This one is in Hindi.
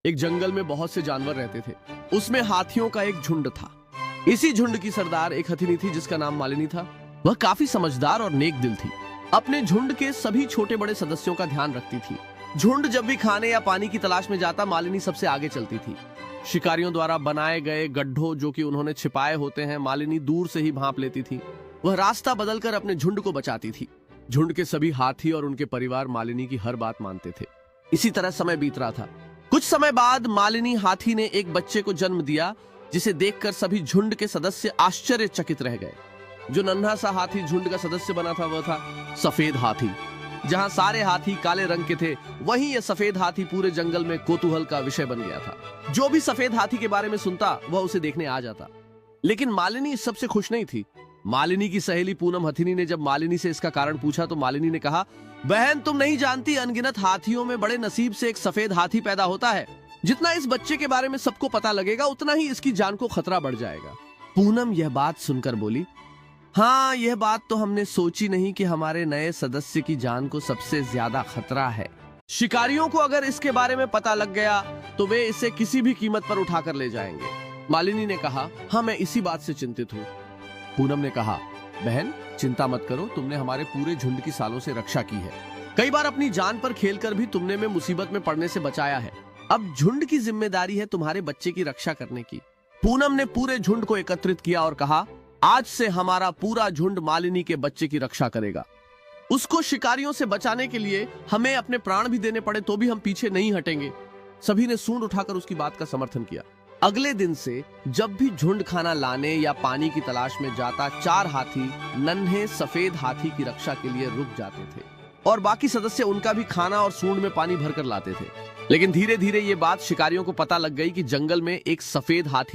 एक जंगल में बहुत से जानवर रहते थे। उसमें हाथियों का एक झुंड था। इसी झुंड की सरदार एक हथिनी थी जिसका नाम मालिनी था। वह काफी समझदार और नेक दिल थी। अपने झुंड के सभी छोटे बड़े सदस्यों का ध्यान रखती थी। झुंड जब भी खाने या पानी की तलाश में जाता, मालिनी सबसे आगे चलती थी। शिकारियों द्वारा बनाए गए गड्ढों जो कि उन्होंने छिपाए होते हैं, मालिनी दूर से ही भांप लेती थी। वह रास्ता बदलकर अपने झुंड को बचाती थी। झुंड के सभी हाथी और उनके परिवार मालिनी की हर बात मानते थे। इसी तरह समय बीत रहा था। कुछ समय बाद मालिनी हाथी ने एक बच्चे को जन्म दिया, जिसे देखकर सभी झुंड के सदस्य आश्चर्यचकित रह गए। जो नन्हा सा हाथी झुंड का सदस्य बना था वह था सफेद हाथी। जहां सारे हाथी काले रंग के थे, वहीं यह सफेद हाथी पूरे जंगल में कौतूहल का विषय बन गया था। जो भी सफेद हाथी के बारे में सुनता वह उसे देखने आ जाता। लेकिन मालिनी इस सबसे खुश नहीं थी। मालिनी की सहेली पूनम हथिनी ने जब मालिनी से इसका कारण पूछा तो मालिनी ने कहा, बहन तुम नहीं जानती, अनगिनत हाथियों में बड़े नसीब से एक सफेद हाथी पैदा होता है। जितना इस बच्चे के बारे में सबको पता लगेगा, उतना ही इसकी जान को खतरा बढ़ जाएगा। पूनम यह बात सुनकर बोली, हाँ यह बात तो हमने सोची नहीं कि हमारे नए सदस्य की जान को सबसे ज्यादा खतरा है। शिकारियों को अगर इसके बारे में पता लग गया तो वे इसे किसी भी कीमत पर उठाकर ले जाएंगे। मालिनी ने कहा, हाँ मैं इसी बात से चिंतित हूँ। पूनम ने कहा, बहन चिंता मत करो, तुमने हमारे पूरे झुंड की सालों से रक्षा की है। कई बार अपनी जान पर खेलकर भी तुमने हमें मुसीबत में पड़ने से बचाया है। अब झुंड की जिम्मेदारी है तुम्हारे बच्चे की रक्षा करने की। पूनम ने पूरे झुंड को एकत्रित किया और कहा, आज से हमारा पूरा झुंड मालिनी के बच्चे की रक्षा करेगा। उसको शिकारियों से बचाने के लिए हमें अपने प्राण भी देने पड़े तो भी हम पीछे नहीं हटेंगे। सभी ने सूंड उठाकर उसकी बात का समर्थन किया। अगले दिन से जब भी झुंड खाना लाने या पानी की तलाश में जाता, 4 हाथी नन्हे सफेद हाथी की रक्षा के लिए रुक जाते थे और बाकी सदस्य उनका भी खाना और सूंड में पानी भरकर लाते थे। लेकिन धीरे धीरे ये बात शिकारियों को पता लग गई कि जंगल में एक सफेद हाथी